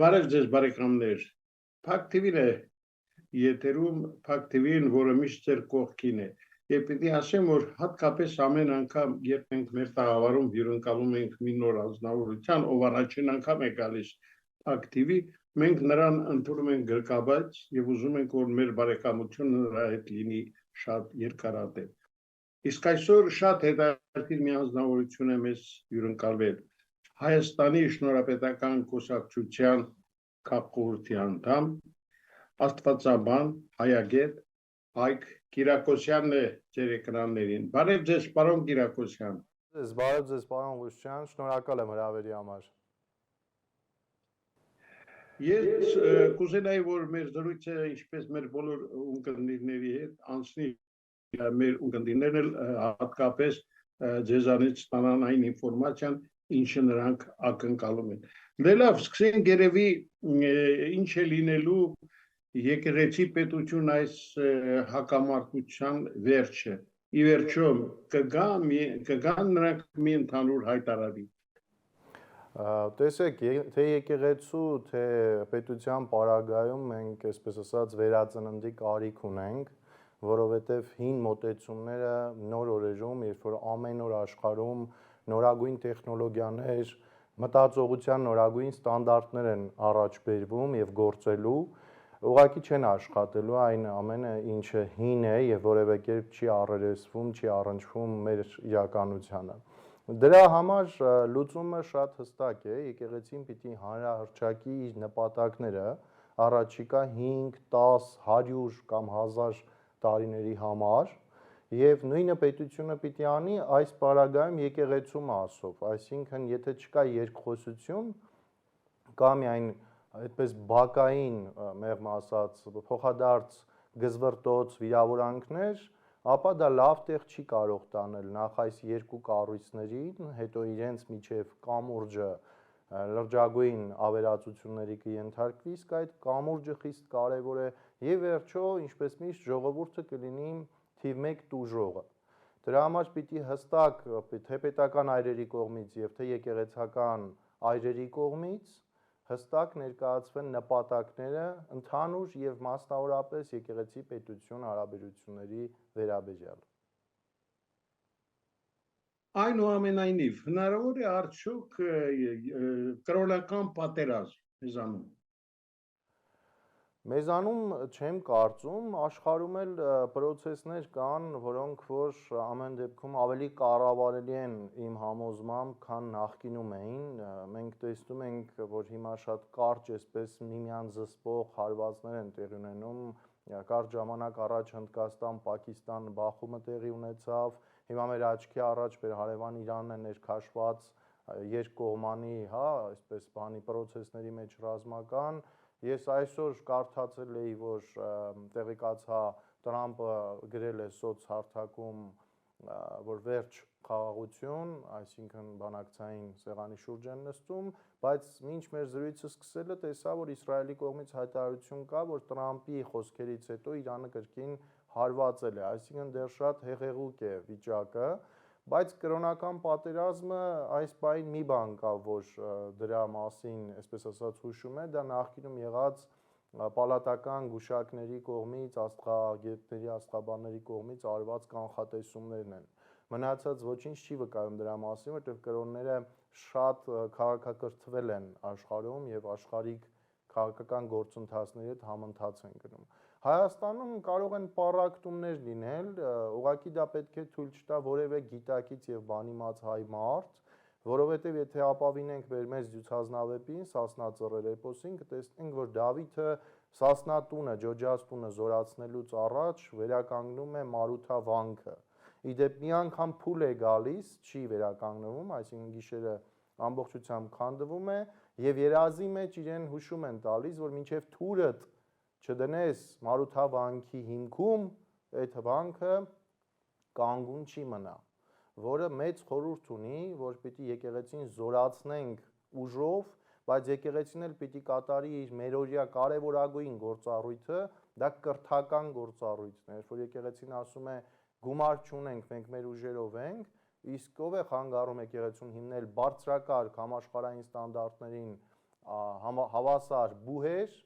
Բարև ձեզ բարեկամներ, Փակ TV-ն է եթերում, Փակ TV-ն, որը միշտ ձեր կողքին է, եւ պիտի ասեմ, որ հատկապես ամեն անգամ, երբ մենք մեր տաղավարում հյուրընկալում ենք մի նոր անձնավորության, ով առաջին անգամ է գալիս Փակ TV, մենք նրան ընդունում ենք գրկաբաց եւ ուզում ենք, որ մեր բարեկամությունը նրա հետ լինի շատ երկարատև։ Իսկ այսօր շատ հետաքրքիր մի անձնավորություն է մեզ հյուրընկալվել Հայաստանի Շնորհապետական Կուսակցության քաղաքորթի անդամ, աստվածաբան, հայագետ Հայկ Կիրակոսյանն է ձեր էկրաններին։ Բարև ձեզ, պարոն Կիրակոսյան։ Բարև ձեզ, պարոն Ղուշյան, շնորհակալ եմ հրավերի համար։ Ես կուզենայի, որ մեր զրույցը, ինչպես մեր բոլոր ունկնդիրների հետ, անցնի մեր ունկնդիրներն էլ հատկապես ձեզանից ստանան այն ինֆորմացիան, ինչը նրանք ակնկալում են։ Դե լավ, սկսենք երևի ինչ է լինելու եկեղեցի պետություն այս հակամարտության վերջը։ Ի վերջո կգան նրանք մի ընդհանուր հայտարարի։ Տեսեք, թե եկեղեցու, թե պետության պարագայում մենք, այսպես ասած, վերածննդի կարիք ունենք, որովհետև հին մոտեցումները նոր օրերում, երբ որ ամեն օր աշխարհում նորագույն տեխնոլոգիաներ, մտածողության նորագույն ստանդարտներ են առաջ բերվում եւ գործելու, ուղղակի չեն աշխատելու այն ամենը, ինչը հին է եւ որևէ կերպ չի առերեսվում, չի առնչվում մեր իրականությանը։ Դրա համար լուծումը շատ հստակ է, եկեղեցին պիտի հանրահռչակի իր նպատակները առաջիկա 5, 10, 100 կամ 1000 տարիների համար եւ նույնը պետությունը պիտի անի այս պարագայում եկեղեցու մասով, այսինքն եթե չկա երկխոսություն կամ միայն այդպես բակային, մեղմ ասած, փոխադարձ գզվռտոց վիրավորանքներ, ապա դա լավ տեղ չի կարող տանել նախ այս երկու կառույցներին, հետո իրենց միջև կամուրջը լրջագույն ավերածությունների կենթարկվի, իսկ այդ կամուրջը խիստ կարևոր է եւ վերջո, ինչպես միշտ ժողովուրդը կլինի թիվ 1 տուժողը։ Դրա համար պիտի հստակ թե պետական այրերի կողմից եւ թե եկեղեցական այրերի կողմից հստակ ներկայացվեն նպատակները ընդհանուր եւ մասնավորապես եկեղեցի պետություն հարաբերությունների վերաբերյալ։ Այնուամենայնիվ, հնարավոր է արդյոք կրոնական պատերազմ մեզանում։ Մեզանում չեմ կարծում, աշխարհում էլ process-ներ կան, որոնք որ ամեն դեպքում ավելի կառավարելի են իմ համոզմամբ, քան նախկինում էին։ Մենք տեսնում ենք, որ հիմա շատ կարճ այսպես միմյանց զսպող հարվածներ են տեղի ունենում։ Կարճ ժամանակ առաջ Հնդկաստան, Պակիստան բախումը տեղի ունեցավ։ Հիմա մեր աչքի առաջ մեր հարևան Իրանն է ներքաշված երկկողմանի, այսպես բանի process-ների մեջ ռազմական։ Ես այսօր կարդացել էի, որ տեղեկացա Տրամպը գրել է սոցհարթակում, որ վերջ խաղաղություն, այսինքն բանակցային սեղանի շուրջ են նստում, բայց մինչ մեր զրույցը սկսելը տեսա, որ Իսրայելի կողմից հայտարարություն կա, որ Տրամպի խոսքերից հետո Իրանը կրկին հարվածել է, այսինքն դեռ շատ հեղեղուկ է վիճակը, բայց կրոնական պատերազմը այս բային մի բան կա, որ դրա մասին, այսպես ասած, հուշում է, դա նախկինում եղած պալատական գուշակների կողմից, աստղագետների, աստղաբանների կողմից արված կանխատեսումներն են։ Մնացած ոչինչ չի վկայում դրա մասին, որտեղ կրոնները շատ քաղաքակրթվել են աշխարհում եւ աշխարհիկ քաղաքական գործընթացների հետ համընթաց են գնում։ Հայաստանում կարող են պառակտումներ լինել, ուղղակի դա պետք է թույլ չտա որևէ գիտակից եւ բանիմաց հայ մարդ, որովհետեւ եթե ապավինենք մեր մեծ դյուցազնավեպին, Սասնա ծռեր էպոսին, կտեսնենք, որ Դավիթը Սասնա տունը, Ջոջաս տունը զորացնելուց առաջ վերականգնում է Մարութա վանքը։ Իդեպ մի անգամ փուլ է գալիս, չի վերականգնվում, այսինքն գիշերը ամբողջությամբ քանդվում է եւ երազի մեջ իրեն հուշում են տալիս, որ մինչեւ թուրդ չդնես Մարութա վանքի հիմքում, այդ վանքը կանգուն չի մնա, որը մեծ խորհուրդ ունի, որ պիտի եկեղեցին զորացնենք ուժով, բայց եկեղեցին էլ պիտի կատարի իր մերօրյա կարևորագույն գործառույթը, դա կրթական գործառույթն է, որ եկեղեցին ասում է գումար չունենք, մենք մեր ուժերով ենք, իսկ ով է խանգարում եկեղեցուն հիմնել բարձրակարգ համաշխարհային ստանդարտներին հավասար բուհեր,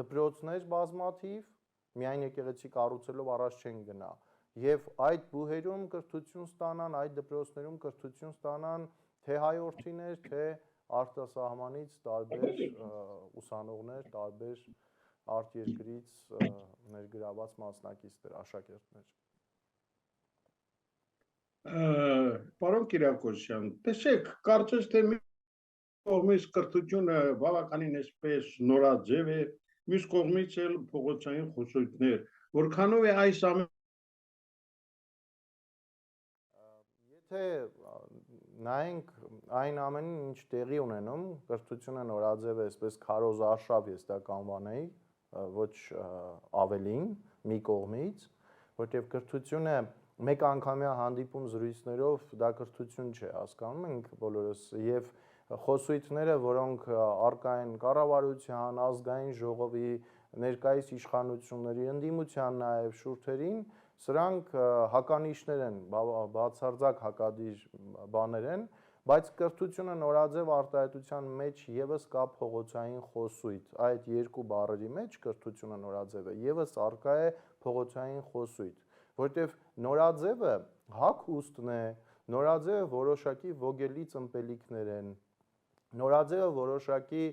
դպրոցներ բազմաթիվ, միայն եկեղեցի կառուցելով առաջ չեն գնա։ Եվ այդ բուհերում կրթություն ստանան, այդ դպրոցներում կրթություն ստանան թե հայորդիներ, թե արտասահմանից տարբեր ուսանողներ, տարբեր արտերկրից ներգրաված մասնակիցներ, աշակերտներ։ Պարոն Կիրակոսյան, տեսեք, կարծես թե մի կողմից կրթությունը բավականին այսպես նորաձև է, մյուս կողմից էլ փողոցային խոսույթներ, որքանով է այս ամեն Եթե նայենք այն ամենին, ինչ տեղի ունենում, կրթությունը նորաձև է, այսպես քարոզ արշավ ես դա կանվանեի, ոչ ավելին, մի կողմից, որտեղ կրթությունը մեկ անգամյա հանդիպում զրույցներով դա կրթություն չէ, հասկանում ենք բոլորս, եւ խոսույթները, որոնք առկա են կառավարության, ազգային ժողովի, ներկայիս իշխանությունների, ընդդիմության նաեւ շուրթերին, սրանք հականիշներ են, բացարձակ հակադիր բաներ են, բայց կրթությունը նորաձև արտահայտության մեջ եւս կա փողոցային խոսույթ, այդ երկու բառերի մեջ կրթությունը նորաձև է, եւս արկա է փողոցային խոսույթ, որտեղ նորաձևը հագուստն է, նորաձևը որոշակի ոգելի ծմպելիքներ են, նորաձևը որոշակի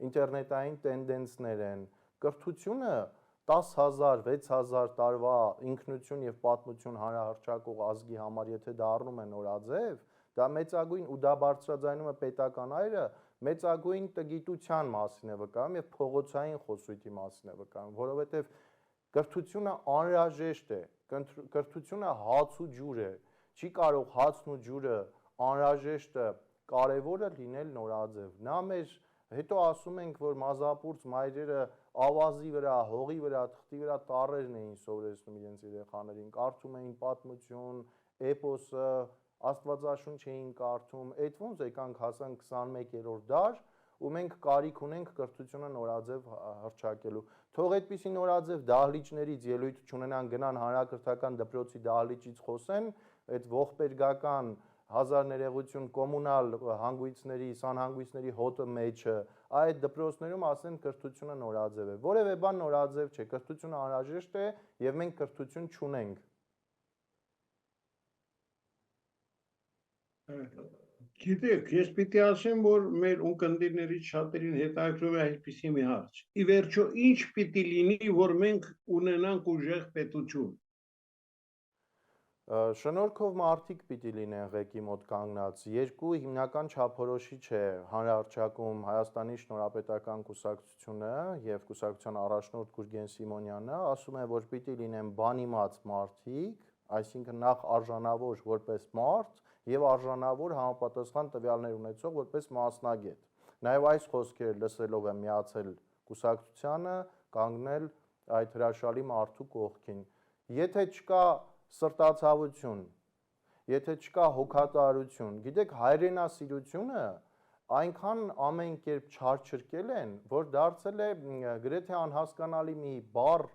ինտերնետային տենդենսներ են, կրթությունը 10,000, 6,000 տարվա ինքնություն եւ պատմություն հանրահռչակող ազգի համար եթե դառնում է նորաձև, դա մեծագույն ու դա բարձրաձայնում է պետական այրը, մեծագույն տգիտության մասին է վկայում եւ փողոցային խոսույթի մասին է վկայում, որովհետեւ կրթությունը անհրաժեշտ է, կրթությունը հաց ու ջուր է, չի կարող հացն ու ջուրը անհրաժեշտը կարևորը լինել նորաձև, նա մեր հետո ասում ենք, որ մազապուրց մայրերը ավազի վրա, հողի վրա, թղթի վրա տառերն էին սովորեցնում իրենց երեխաներին, կարդում էին պատմություն, էպոսը, աստվածաշունչ էին կարդում, այդ ոնց եկանք հասանք 21-րդ դար, ու մենք կարիք ունենք կրթությունը նորաձև հռչակելու։ Թող այդպիսի նորաձև դահլիճներից ելույթ չունենան, գնան հանրակրթական դպրոցի դահլիճից խոսեն, այդ ողբերգական հազար ներողություն կոմունալ հանգույցների, սանհանգույցների հոտը մեջը, այդ դպրոցներում ասեն կրթությունը նորաձև է։ Որևէ բան նորաձև չէ, կրթությունը անհրաժեշտ է եւ մենք կրթություն չունենք։ Գիտեք, ես պիտի ասեմ, որ մեր ունկնդիրներից շատերին հետաքրքրում է այսպիսի մի հարց։ Ի վերջո, ինչ պիտի լինի, որ մենք ունենանք ուժեղ պետություն։ Շնորհքով մարդիկ պիտի լինեն ղեկի մոտ կանգնած, երկու հիմնական չափորոշիչ է հանրահռչակում Հայաստանի Շնորհապետական կուսակցությունը եւ կուսակցության առաջնորդ Գուրգեն Սիմոնյանը, ասում է, որ պիտի լինեն բանիմաց մարդիկ, այսինքն նախ արժանավոր որպես մարդ եւ արժանավոր համապատասխան տվյալներ ունեցող որպես մասնագետ։ Նաեւ այս խոսքերը լսելով եմ միացել կուսակցությանը, կանգնել այդ հրաշալի մարդու կողքին։ Եթե չկա սրտացավություն, եթե չկա հոգատարություն, գիտեք հայրենասիրությունը այնքան ամեն կերպ չարչրկել են, որ դարձել է գրեթե անհասկանալի մի բառ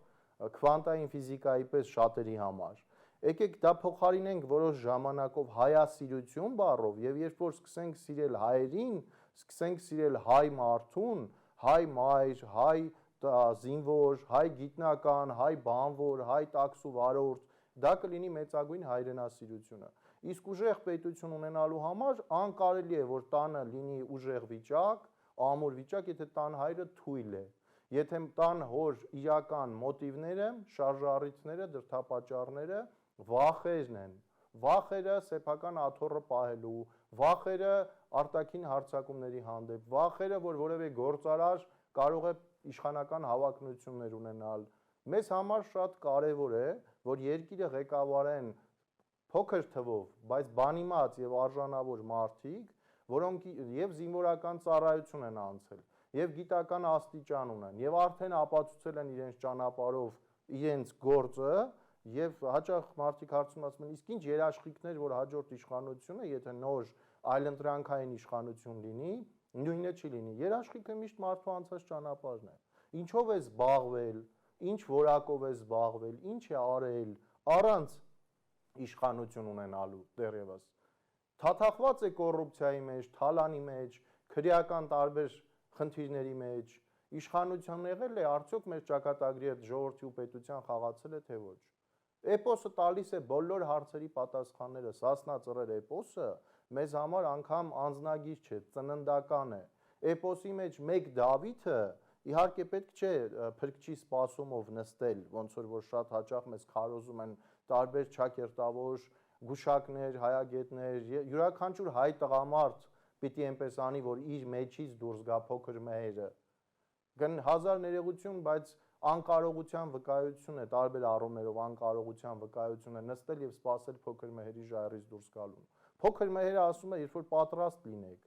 քվանտային ֆիզիկայի պես շատերի համար։ Եկեք դա փոխարինենք որոշ ժամանակով հայասիրություն բառով եւ երբ որ սկսենք սիրել հայերին, սկսենք սիրել հայ մարդուն, հայ մայր, հայ զինվոր, հայ գիտնական, հայ բանվոր, հայ տաքսու վարորդ, դա կլինի մեծագույն հայրենասիրությունը։ Իսկ ուժեղ պետություն ունենալու համար անկարելի է, որ տանը լինի ուժեղ վիճակ, ամուր վիճակ, եթե տան հայրը թույլ է։ Եթե տան հոր իրական մոտիվները, շարժառիթները, դրդապատճառները վախերն են։ Վախերը սեփական աթոռը պահելու, վախերը արտաքին հարձակումների հանդեպ, վախերը, որ որևէ գործարար կարող է իշխանական հավակնություններ ունենալ։ Մեզ համար շատ կարևոր է, որ երկիրը ղեկավարեն փոքր թվով, բայց բանիմաց եւ արժանավոր մարդիկ, որոնք եւ զինվորական ծառայություն են անցել, եւ գիտական աստիճան ունեն, եւ արդեն ապացուցել են իրենց ճանապարհով իրենց գործը, եւ հաճախ մարդիկ հարցում ասում են, իսկ ինչ երաշխիքներ, որ հաջորդ իշխանությունը, եթե նոր այլընտրանքային իշխանություն լինի, նույնը չի լինի։ Երաշխիքը միշտ մարդու անցած ճանապարհն է։ Ինչով է զբաղվել, ինչ որակով է զբաղվել, ինչ է արել, առանց իշխանություն ունենալու դեռևս։ Թաթախված է կոռուպցիայի մեջ, թալանի մեջ, քրեական տարբեր խնդիրների մեջ, իշխանության եղել է, արդյոք մեր ճակատագրի հետ ժողովրդի ու պետության խաղացել է թե ոչ։ Էպոսը տալիս է բոլոր հարցերի պատասխանները, Սասնա ծռեր էպոսը մեզ համար անգամ անձնագիր չէ, ծննդական է։ Էպոսի մեջ մեկ Դավիթը իհարկե պետք չէ փրկչի սպասումով նստել, ոնց որ շատ հաճախ մեզ քարոզում են տարբեր չակերտավոր գուշակներ, հայագետներ, յուրաքանչյուր հայ տղամարդ պիտի այնպես անի, որ իր մեջից դուրս գա փոքր մհերը։ Գն հազար ներողություն, բայց անկարողության վկայություն է, տարբեր առումներով անկարողության վկայություն է նստել եւ սпасել փոքր մհերի ժայռից դուրս գալուն։ Փոքր մհերը ասում է, երբ որ պատրաստ լինեք,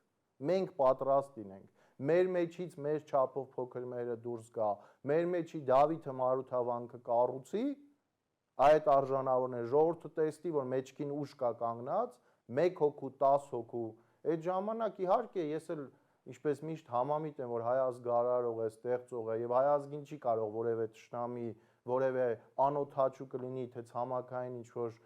մենք պատրաստ լինենք, մեր մեջից մեր չափով փոքր մհերը դուրս գա, մեր մեջի Դավիթը Մարութավանքը կառուցի, այդ արժանավորն է, ժողովուրդը տեսնի, որ մեջքին ուժ կա կանգնած, 1 հոգու, 10 հոգու, այդ ժամանակ իհարկե ես էլ ինչպես միշտ համամիտ եմ, որ հայ ազգարարող է, ստեղծող է եւ հայ ազգին չի կարող որևէ ճշնամի, որևէ անօթաչու կլինի, թե ցամաքային ինչ-որ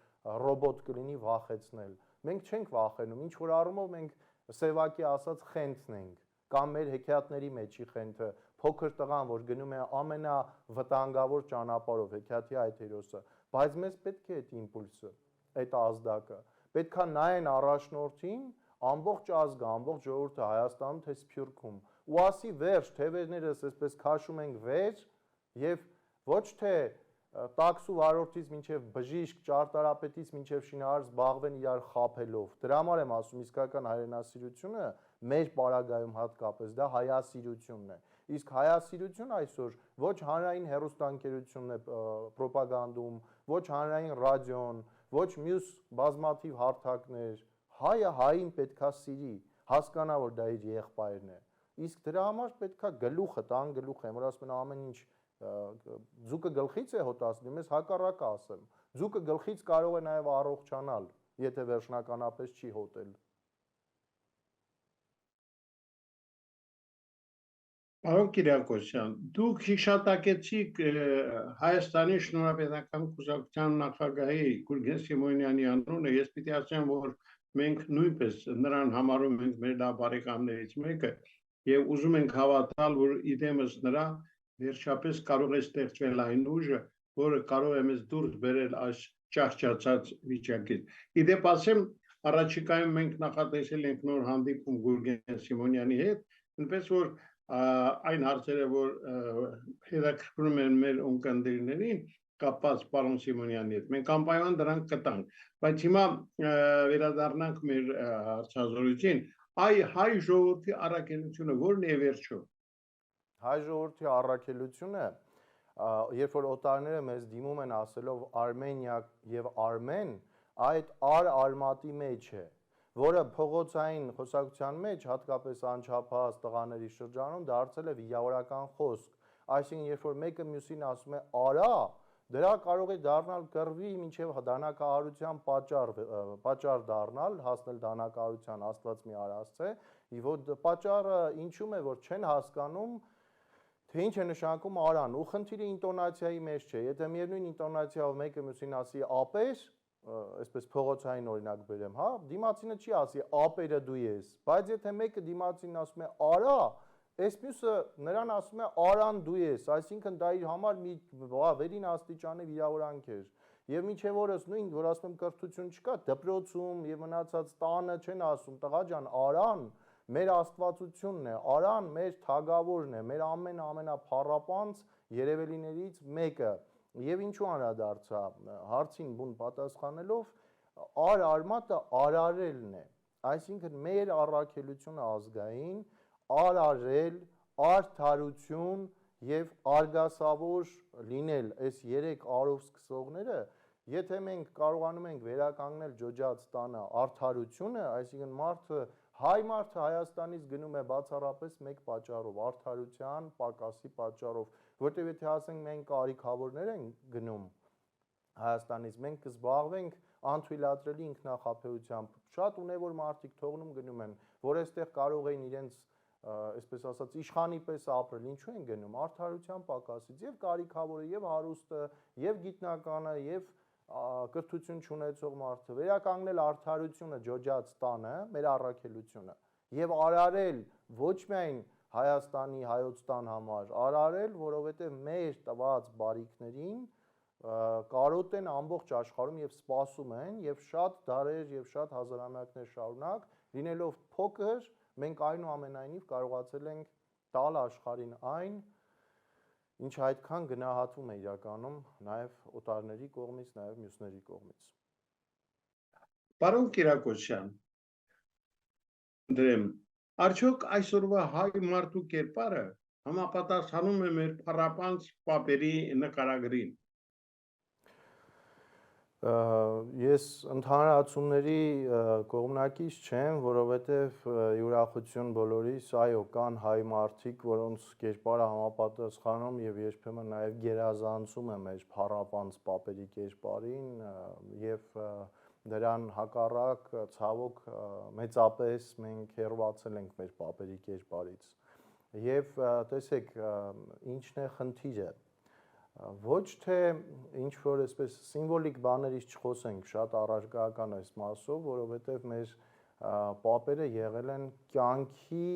ռոբոտ կլինի վախեցնել։ Մենք չենք վախենում, ինչ որ առումով մենք սևակի ասած խենթն ենք, կամ մեր հեքիաթների մեջի խենթը, փոքր տղան, որ գնում է ամենավտանգավոր ճանապարհով, հեքիաթի այդ հերոսը, բայց մեզ պետք է այդ իմպուլսը, այդ ազդակը, պետքա նայեն առաջնորդին, ամբողջ ազգը, ամբողջ ժողովուրդը Հայաստանում թե Սփյուռքում, ու ասի վերջ, թևերներս այսպես քաշում ենք վեր եւ ոչ թե տաքսու վարորդից մինչև բժիշկ, ճարտարապետից մինչև շինարար զբաղվեն իրար խաբելով։ Դրա համար եմ ասում, իսկական հայրենասիրությունը մեր պարագայում հատկապես դա հայասիրությունն է։ Իսկ հայասիրություն այսօր ոչ հանրային հեռուստաընկերությունն է պրոպագանդում, ոչ հանրային ռադիոն, ոչ մյուս բազմաթիվ հարթակներ, հայը հային պետքա սիրի, հասկանա, որ դա իր եղբայրն է։ Իսկ դրա համար պետքա գլուխը, տան գլուխը, որ ասում են ամեն ինչ ձուկը գլխից է հոտացնում, ես հակառակը ասեմ։ Ձուկը գլխից կարող է նաև առողջանալ, եթե վերջնականապես չի հոտել։ Պարոն Կիրակոսյան, դուք հիշատակեցիք Հայաստանի Շնորհապետական Կուսակցության նախագահի Գուրգեն Սիմոնյանի անունը, ես պիտի ասեմ, որ մենք նույնպես նրան համարում ենք մեր բարեկամներից մեկը եւ ուզում ենք հավատալ, որ իդեմս նրա վերջապես կարող է ստեղծվել այն ուժը, որը կարող է մեզ դուրս բերել այս ճահճացած վիճակից։ Իդեպ ասեմ, առաջիկայում մենք նախատեսել ենք նոր հանդիպում Գուրգեն Սիմոնյանի հետ, այնպես որ այն հարցերը, որ հետաքրքրում են մեր ունկնդիրներին, կապված պարոն Սիմոնյանի հետ, մենք անպայման դրանք կտանք, բայց հիմա վերադառնանք մեր հարցազրույցին, հայ ժողովրդի առաքելությունը ո՞րն է վերջո։ Հայ ժողովրդի առաքելությունը, երբ որ օտարները մեզ դիմում են ասելով Արմենիա եւ Արմեն, այդ արմատի մեջ է, որը փողոցային խոսակցության մեջ, հատկապես անչափահաս տղաների շրջանում դարձել է վիճավորական խոսք, այսինքն երբ որ մեկը մյուսին ասում է արա, դրա կարող է դառնալ կռվի մինչև դանակահարության պատճառ դառնալ, հասնել դանակահարության, Աստված մի արասցե, որ պատճառը ինչու՞մ է, որ չեն հասկանում, թե ինչ է նշանակում արան, ու խնդիրը ինտոնացիայի մեջ չէ, եթե միևնույն ինտոնացիայով մեկը մյուսին ասի ապեր, այսպես փողոցային օրինակ բերեմ, հա, դիմացինը չի ասի ապերը դու ես, բայց եթե մեկը դիմացինն ասում է արա, այս մյուսը նրան ասում է արան դու ես, այսինքն դա իր համար մի վերին աստիճանի վիրավորանք էր։ Եվ մինչև օրս նույն, որ ասում եմ կրթություն չկա, դպրոցում եւ մնացած տանը չեն ասում տղա ջան, արան մեր աստվածությունն է, արան մեր թագավորն է, մեր ամենափառապանց երևելիներից մեկը։ Եվ ինչու անդրադարձա հարցին բուն պատասխանելով արմատը արարելն է, այսինքն մեր առաքելությունը ազգային արարել, արդարություն եւ արգասավոր լինել այս 3 արով սկսողները, եթե մենք կարողանում ենք վերականգնել ջոջած տանը արդարությունը, այսինքն հայ մարդը Հայաստանից գնում է բացառապես մեկ պատճառով, արդարության պակասի պատճառով, որտեղ եթե ասենք մենք կարիքավորներ ենք գնում Հայաստանից, մենք կզբաղվենք անթույլատրելի ինքնախաբեությամբ, շատ ունևոր մարդիկ թողնում գնում են, որ այստեղ կարող էին իրենց, այսպես ասած, իշխանի պես ապրել, ինչու են գնում, արդարության պակասից, եւ կարիքավորը, եւ հարուստը, եւ գիտնականը, եւ կրթություն չունեցող մարդը, վերականգնել արդարությունը ջոջած տանը, մեր առաքելությունը, եւ արարել ոչ միայն Հայաստանի, Հայոց տան համար արարել, որովհետև մեր տված բարիքներին կարոտ են ամբողջ աշխարհում եւ սպասում են եւ շատ դարեր եւ շատ հազարամյակներ շարունակ լինելով փոքր մենք այնուամենայնիվ կարողացել ենք տալ աշխարհին այն ինչ այդքան գնահատվում է իրականում նաեւ օտարների կողմից, նաեւ մյուսների կողմից։ Պարոն Կիրակոսյան, դրեմ Արդյոք այսօրվա հայ մարդու կերպարը համապատասխանում է մեր փառապանծ պապերի նկարագրին։ Ես ընդհանրացումների կողմնակից չեմ, որովհետև յուրախություն բոլորիս, այո, կան հայ մարդիկ, որոնց կերպարը համապատասխանում եւ երբեմն նաեւ գերազանցում է մեր փառապանծ պապերի կերպարին եւ դրան հակառակ ցավոք մեծապես մենք հեռացել ենք մեր պապերի կերպարից եւ տեսեք ինչն է խնդիրը ոչ թե ինչ որ այսպես սիմվոլիկ բաներից չխոսենք շատ առարկայական այս մասով որովհետեւ մեր պապերը եղել են կյանքի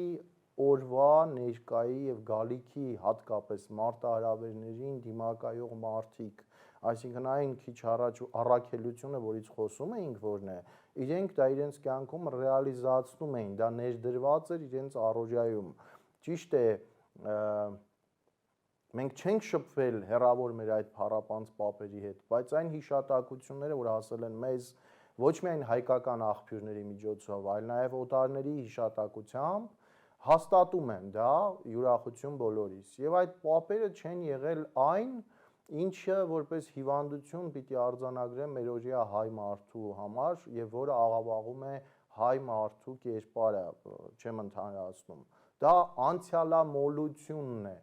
օրվա ներկայի եւ գալիքի հատկապես մարտահրավերներին դիմակայող մարդիկ այսինքն այն քիչ առաջ առաքելությունը, որից խոսում էինք, որն է, իրենք դա իրենց կյանքում ռեալիզացնում էին, դա ներդրված էր իրենց առօրյայում։ Ճիշտ է, մենք չենք շփվել հեռավոր մեր այդ փառապանծ պապերի հետ, բայց այն հիշատակությունները, որ հասել են մեզ ոչ միայն հայկական աղբյուրների միջոցով, այլ նաև օտարների հիշատակությամբ, հաստատում են դա յուրախություն բոլորիս։ Եվ այդ պապերը չեն եղել այն, ինչը որպես հիվանդություն պիտի արձանագրեմ մերօրյա հայ մարդու համար եւ որը աղավաղում է հայ մարդու կերպարը, չեմ ընդհանրացնում։ Դա անցյալամոլությունն է,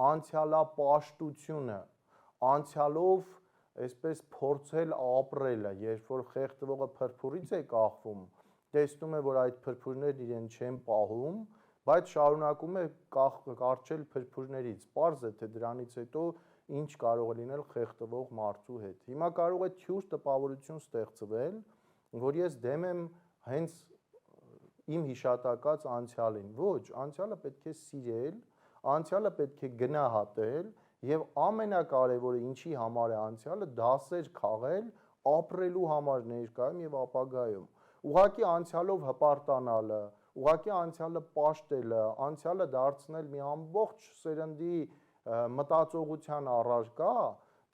անցյալապաշտությունը, անցյալով այսպես փորձել ապրելը, երբ որ խեղդվողը փրփուրից է կախվում, տեսնում է, որ այդ փրփուրներն իրեն չեն պահում, բայց շարունակում է կարճել փրփուրներից։ Պարզ է, թե դրանից հետո ինչ կարող է լինել խեղդվող մարդու հետ։ Հիմա կարող է թյուր տպավորություն ստեղծվել, որ ես դեմ եմ հենց իմ հիշատակած անցյալին։ Ոչ, անցյալը պետք է սիրել, անցյալը պետք է գնահատել եւ ամենակարևորը ինչի համար է անցյալը դասեր քաղել ապրելու համար ներկայում եւ ապագայում։ Ուղղակի անցյալով հպարտանալը, ուղղակի անցյալը պաշտելը, անցյալը դարձնել մի ամբողջ սերնդի մտածողության առարկա,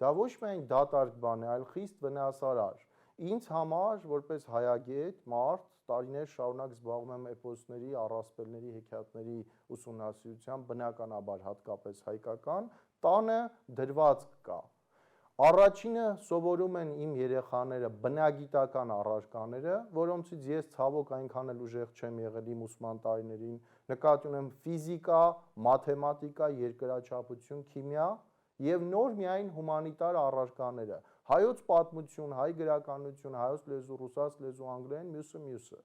դա ոչ միայն դատարկ բան է, այլ խիստ վնասարար։ Ինձ համար, որպես հայագետ, մարդ, տարիներ շարունակ զբաղվում եմ էպոսների, առասպելների, հեքիաթների ուսումնասիրությամբ, բնականաբար հատկապես հայկական, տանը դրված կա։ Առաջինը սովորում են իմ երեխաները բնագիտական առարկաները, որոնցից ես ցավոք այնքան էլ ուժեղ չեմ եղել իմ ուսման տարիներին, նկատի ունեմ ֆիզիկա, մաթեմատիկա, երկրաչափություն, քիմիա եւ նոր միայն հումանիտար առարկաները։ Հայոց պատմություն, հայ գրականություն, հայոց լեզու, ռուսաց լեզու, անգլերեն, մյուսը։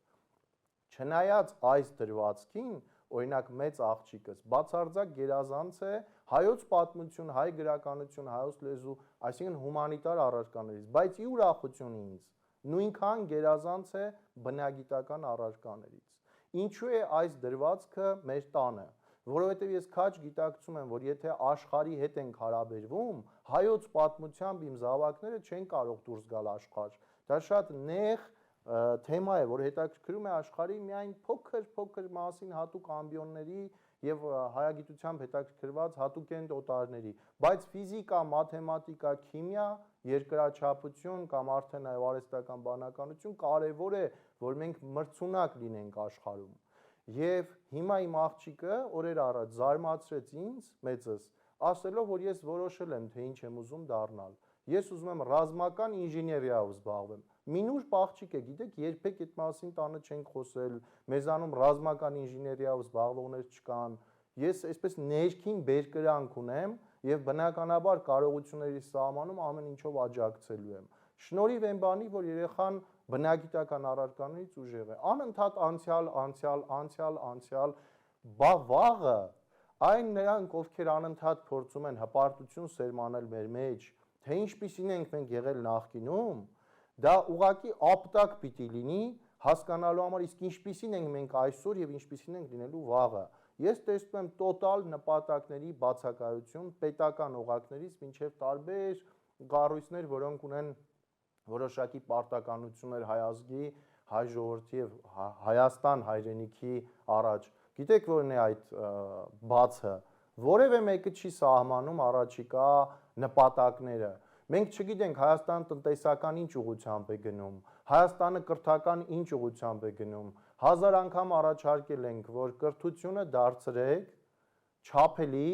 Չնայած այս դրվածքին, օրինակ մեծ աղջիկս բացարձակ գերազանց է հայոց պատմություն, հայ գրականություն, հայոց լեզու, այսինքն հումանիտար առարկաներից, բայց ի ուրախություն ինձ նույնքան գերազանց է բնագիտական առարկաներից։ Ինչու է այս դրվածքը մեր տանը, որովհետև ես քաջ գիտակցում եմ, որ եթե աշխարհի հետ ենք հարաբերվում, հայոց պատմությամբ իմ զավակները չեն կարող դուրս գալ աշխարհ։ Դա շատ նեղ թեմա է, որ հետաքրքրում է աշխարհի միայն փոքր մասին հատուկ ամբիոնների եւ հայագիտությամբ հետաքրքրված հատուկ են օտարների, բայց ֆիզիկա, մաթեմատիկա, քիմիա, երկրաչափություն կամ արդեն այո արհեստական բանականություն կարևոր է, որ մենք մրցունակ լինենք աշխարհում։ Եվ հիմա իմ աղջիկը օրեր առաջ զարմացրեց ինձ, մեծս, ասելով, որ ես որոշել եմ, թե ինչ եմ ուզում դառնալ։ Ես ուզում եմ ռազմական ինժեներիայով զբաղվեմ։ Մինուր աղջիկ է, գիտեք, երբեք այդ մասին տանը չենք խոսել, մեզանում ռազմական ինժեներիայով զբաղվողներ չկան։ Ես այսպես ներքին բերկրանք ունեմ եւ բնականաբար կարողությունների սահմանում ամեն ինչով աջակցելու եմ։ Շնորհիվ այն բանի, որ երեխան բնագիտական առարկաներից ուժեղ է։ Անընդհատ անցյալ, բա վաղը այն նրանք, ովքեր անընդհատ փորձում են հպարտություն սերմանել մեր մեջ, թե ինչպիսին ենք մենք եղել նախկինում, դա ուղղակի ապտակ պիտի լինի հասկանալու համար, իսկ ինչպիսին ենք մենք այսօր եւ ինչպիսին ենք լինելու վաղը։ Ես տեսնում եմ տոտալ նպատակների բացակայություն պետական օղակներից մինչև տարբեր կառույցներ, որոնք ունեն որոշակի պարտականություններ հայ ազգի, հայ ժողովրդի եւ Հայաստան հայրենիքի առաջ։ Գիտեք որն է այդ բացը, որևէ մեկը չի սահմանում առաջիկա նպատակները։ Մենք չգիտենք Հայաստան տնտեսական ինչ ուղղությամբ է գնում, Հայաստանը կրթական ինչ ուղղությամբ է գնում։ Հազար անգամ առաջարկել ենք, որ կրթությունը դարձրեք չափելի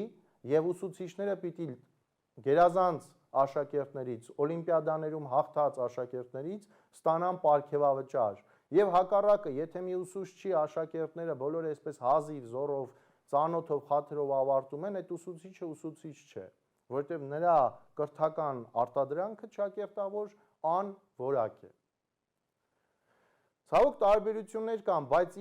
եւ ուսուցիչները պիտի գերազանց աշակերտներից, օլիմպիադաներում հաղթած աշակերտներից ստանան պարգևավճար։ Եվ հակառակը, եթե մի ուսուցչի աշակերտները բոլորը այսպես հազիվ զորով, ծանոթով, խաթրով ավարտում են, այդ ուսուցիչը ուսուցիչ չէ, որովհետև նրա կրթական արտադրանքը ճակերտավոր անորակ է։ Ցավոք տարբերություններ կան, բայց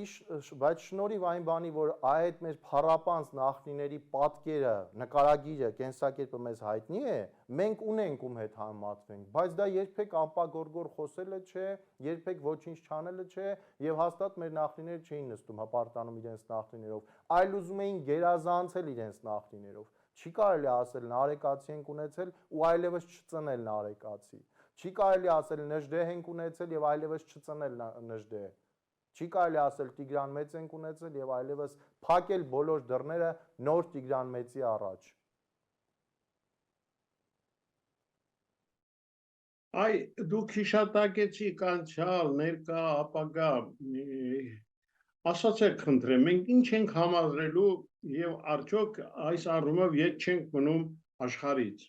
շնորհիվ այն բանի, որ այդ մեր փառապանց նախնիների պատկերը, նկարագիրը, կենսակերպը մեզ հայտնի է, մենք ունենք ում հետ համեմատվենք, բայց դա երբեք անպագորգոր խոսելը չէ, երբեք ոչինչ չանելը չէ, եւ հաստատ մեր նախնիները չէին նստում հպարտանում իրենց նախնիներով, այլ ուզում էին գերազանցել իրենց նախնիներով։ Չի կարելի ասել նարեկացի ենք ունեցել ու այլևս չծնել նարեկացի։ Չի կարելի ասել նժդեհ ենք ունեցել եւ այլևս չծնել նժդեհ։ Չի կարելի ասել Տիգրան մեծ ենք ունեցել եւ այլևս փակել բոլոր դռները նոր Տիգրան մեծի առաջ։ Այ դուք հիշատակեցիք անցյալ, ներկա, ապագա, ասացեք խնդրեմ, մենք ինչ ենք համադրելու եւ արդյոք այս առումով ետ չենք մնում աշխարհից։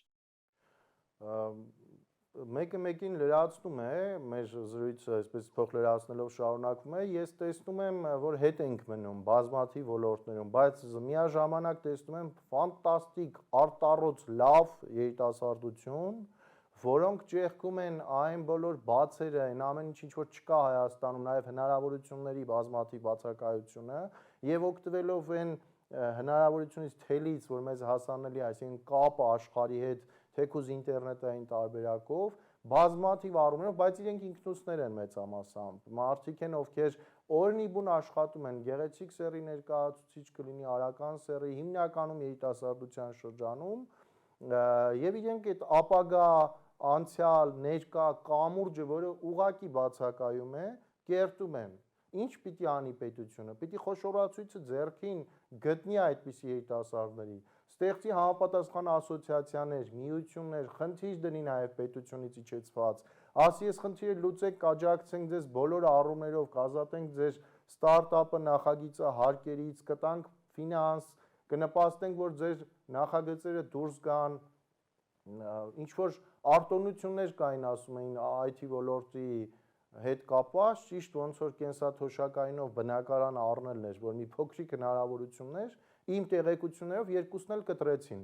Մեկը մեկին լրացնում է, մեր զրույցը այսպես փոխ լրացնելով շարունակվում է, ես տեսնում եմ, որ հետ ենք մնում բազմաթիվ ոլորտներում, բայց միաժամանակ տեսնում եմ ֆանտաստիկ, արտառոց լավ երիտասարդություն, որոնք ճեղքում են այն բոլոր բացերը, այն ամեն ինչ որ չկա Հայաստանում, նաև հնարավորությունների բազմաթիվ բացակայությունը եւ օգտվելով այն հնարավորությունից թելից, որ մեզ հասանելի է, այսինքն կապը աշխարհի հետ թեկուզ ինտերնետային տարբերակով, բազմաթիվ առումներով, բայց իրենք ինքնուսներ են մեծամասամբ։ Մարդիկ են, ովքեր օրնի բուն աշխատում են, գեղեցիկ սեռի ներկայացուցիչ կլինի, արական սեռի, հիմնականում երիտասարդության շրջանում, եւ իրենք այդ ապագա, անցյալ, ներկա կամուրջը, որը ուղակի բացակայում է, կերտում են։ Ինչ պիտի անի պետությունը։ Պիտի խոշորացույցը ձեռքին գտնի այդպիսի երիտասարդների։ Ստեղծի համապատասխան ասոցիացիաներ, միություններ, խնդիր դնի նաև պետությունից իջեցված, ասի ես խնդիրը լուծեք, կաջակցենք ձեզ բոլոր առումներով, կազատենք ձեր ստարտափը նախագիծը հարկերից, կտանք ֆինանս, կնպաստենք, որ ձեր նախագծերը դուրս գան, ինչ որ արտոնություններ կային, ասում էին IT ոլորտի հետ կապված, ճիշտ ոնց որ կենսաթոշակայինով բնակարան առնելն էր, որ մի փոքրիկ հնարավորություններ իմ տեղեկություններով երկուսն էլ կտրեցին։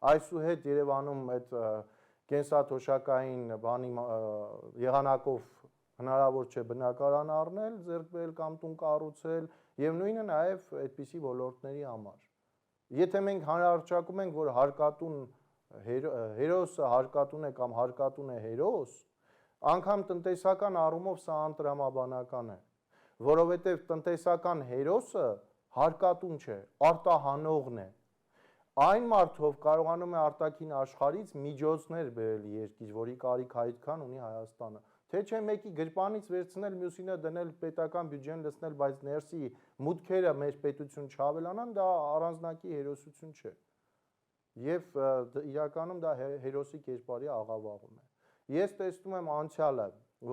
Այսուհետ Երևանում այդ կենսաթոշակային բանի եղանակով հնարավոր չէ բնակարան առնել, ձեռք բերել կամ տուն կառուցել եւ նույնը նաեւ այդպիսի ոլորտների համար։ Եթե մենք հանրարչակում ենք, որ հարկատուն հերոսը հարկատուն է կամ հարկատուն է հերոս, անգամ տնտեսական առումով սա անտրամաբանական է, որովհետև տնտեսական հերոսը հարկատուն չէ, արտահանողն է։ Այն մարդով կարողանում է արտաքին աշխարհից միջոցներ բերել երկիր, որի կարիք այդքան ունի Հայաստանը։ Թե չէ մեկի գրպանից վերցնել, մյուսինը դնել պետական բյուջեն լցնել, բայց ներսի մուտքերը մեր պետություն չավելանան, դա առանձնակի հերոսություն չէ։ Եվ իրականում դա հերոսի կերպարի աղավաղում է։ Ես տեսնում եմ անցյալը,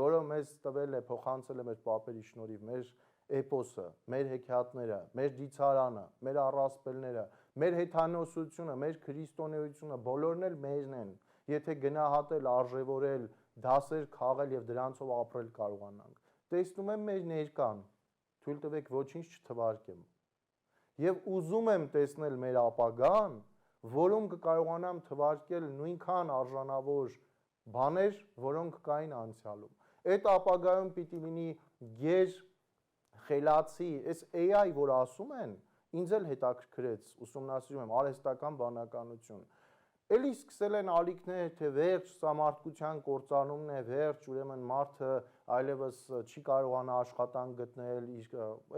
որը մեզ տվել է, փոխանցել է մեր պապերի շնորհիվ, մեր էպոսը, մեր հեքիաթները, մեր դիցարանը, մեր առասպելները, մեր հեթանոսությունը, մեր քրիստոնեությունը, բոլորն էլ մերն են։ Եթե գնահատել, արժևորել, դասեր քաղել եւ դրանցով ապրել կարողանանք։ Տեսնում եմ մեր ներկան, թույլ տվեք ոչինչ չթվարկեմ։ Եվ ուզում եմ տեսնել մեր ապագան, որում կկարողանամ թվարկել նույնքան արժանավոր բաներ, որոնք կային անցյալում։ Այդ ապագայում պիտի լինի գեր խելացի, այս AI, որ ասում են, ինձ էլ հետաքրքրեց, ուսումնասիրում եմ արհեստական բանականություն։ Էլի սկսել են ալիքներ, թե վերջ սա մարդկության կործանումն է, վերջ ուրեմն մարդը այլևս չի կարողանա աշխատանք գտնել,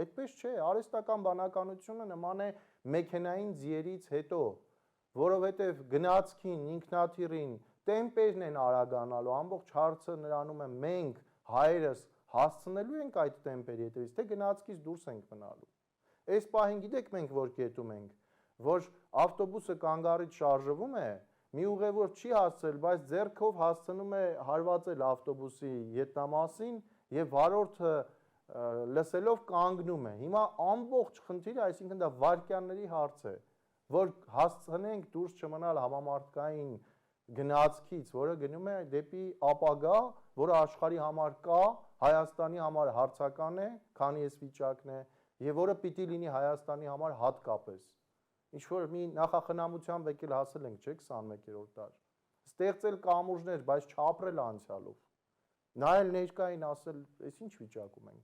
այդպես չէ, արհեստական բանականությունը նման է մեքենային ձիերից հետո, որովհետև գնացքին, ինքնաթիռին տեմպերն են արագանալու, ամբողջ հարցը նրանում է մենք հայերս հասցնելու ենք այդ տեմպերի հետևից, թե գնացքից դուրս ենք մնալու։ Այս պահին գիտեք մենք որ կետում ենք, որ ավտոբուսը կանգառից շարժվում է, մի ուղևոր չի հասցրել, բայց ձեռքով հասցնում է հարվածել ավտոբուսի ետնամասին եւ վարորդը լսելով կանգնում է։ Հիմա ամբողջ խնդիրը, այսինքն դա վայրկյանների հարց է, որ հասցնենք դուրս չմնալ համամարտկային գնացքից, որը գնում է դեպի ապագա, որը աշխարհի համար կա, Հայաստանի համար հարցական է, քանի այս վիճակն է, եւ որը պիտի լինի Հայաստանի համար հատկապես։ Ինչ որ մի նախախնամությամբ եկել հասել ենք, չէ՞, 21-րդ դար։ Ստեղծել կամուրջներ, բայց չապրել անցյալով։ Նայել ներկային ասել, այս ինչ վիճակում ենք։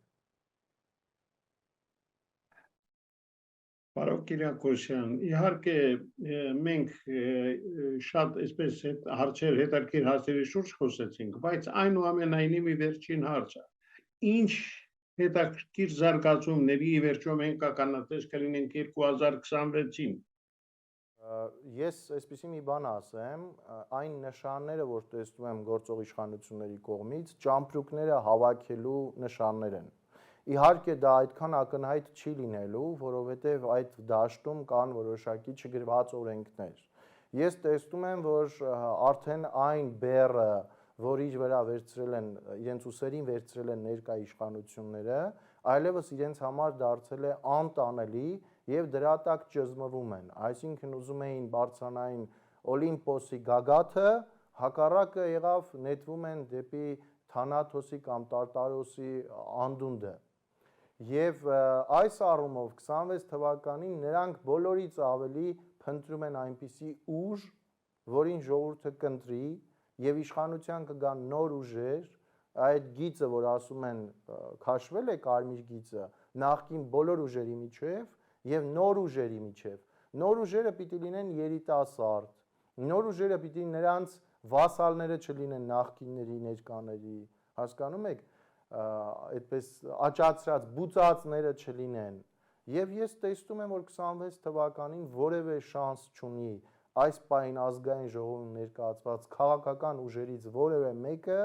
Պարոն Կիրակոսյան, իհարկե մենք շատ այսպես հարցեր հետաքրքիր հարցերի շուրջ խոսեցինք, բայց այնուամենայնիվ վերջին հարցը, ինչ հետաքրքիր զարգացումների ի վերջո մենք կականատես կլինենք 2026-ին։ Ես այսպեսի մի բան ասեմ, այն նշանները, որ տեսնում եմ գործող իշխանությունների կողմից, ճամպրուկները հավաքելու նշաններ են։ Իհարկե դա այդքան ակնհայտ չի լինելու, որովհետև այդ դաշտում կան որոշակի չգրված օրենքներ։ Ես տեսնում եմ, որ արդեն այն բեռը, որ իր վրա վերցրել են, իրենց ուսերին վերցրել են ներկա իշխանությունները, այլևս իրենց համար դարձել է անտանելի եւ դրա տակ ճզմվում են։ Այսինքն ուզում էին բարձրանային Օլիմպոսի գագաթը, հակառակը եղավ նետվում են դեպի Թանաթոսի կամ Տարտարոսի անդունդը։ Եվ այս առումով 26 թվականին նրանք բոլորից ավելի փնտրում են այնպիսի ուժ, որին ժողովուրդը կընտրի եւ իշխանության կգան նոր ուժեր, այդ գիծը, որ ասում են քաշվել է կարմիր գիծը, նախկին բոլոր ուժերի միջև եւ նոր ուժերի միջև։ Նոր ուժերը պիտի լինեն երիտասարդ, նոր ուժերը պիտի նրանց վասալները չլինեն նախկինների ներկաների, հասկանում եք, այդպես աճացրած բուծածները չլինեն։ Եվ ես տեսնում եմ, որ 26 թվականին որևէ շանս չունի այս պահին ազգային ժողովում ներկայացված քաղաքական ուժերից որևէ մեկը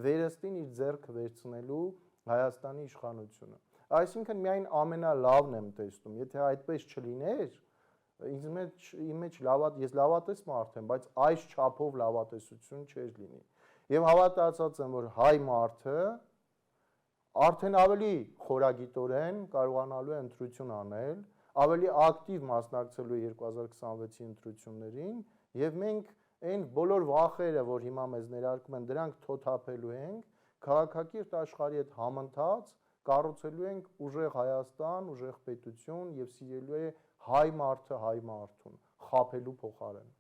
վերստին իր ձեռքը վերցնելու Հայաստանի իշխանությունը։ Այսինքն միայն ամենալավն եմ տեսնում, եթե այդպես չլիներ, իմ մեջ ես լավատես մարդ եմ, բայց այս չափով լավատեսություն չէր լինի։ Եվ հավատացած եմ, որ հայ մարդը արդեն ավելի խորագիտորեն կարողանալու է ընտրություն անել, ավելի ակտիվ մասնակցելու 2026-ի ընտրություններին եւ մենք այն բոլոր վախերը, որ հիմա մեզ ներարկում են, դրանք թոթափելու ենք, քաղաքակիրթ աշխարհի հետ համընթաց կառուցելու ենք ուժեղ Հայաստան, ուժեղ պետություն եւ սիրելու է հայ մարդը հայ մարդուն, խաբելու փոխարեն։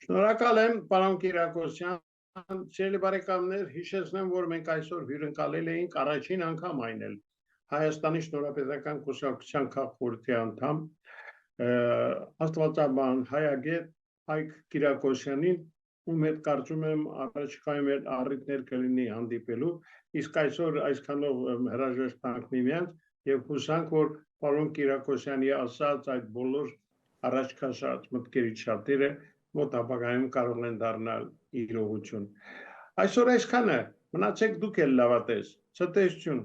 Շնորհակալ եմ, պարոն Կիրակոսյան, սիրելի բարեկամներ, հիշեցնեմ, որ մենք այսօր հյուրընկալել էինք առաջին անգամ այն էլ Հայաստանի Շնորհապետական Կուսակցության քաղաքորդի անդամ աստվածաբան հայագետ Հայկ Կիրակոսյանին, ում հետ կարծում եմ առաջիկայում առիթներ կլինի հանդիպելու, իսկ այսօր այսքանով հրաժեշտ տանք միմյանց եւ հուսանք, որ պարոն Կիրակոսյանի ասած այդ բոլոր առաջքաշած մտքերից շատերը մոտ ապագայում կարող են դառնալ իրողություն։ Այսօր այսքանը, մնացեք դուք էլ լավատես, ցտեսություն։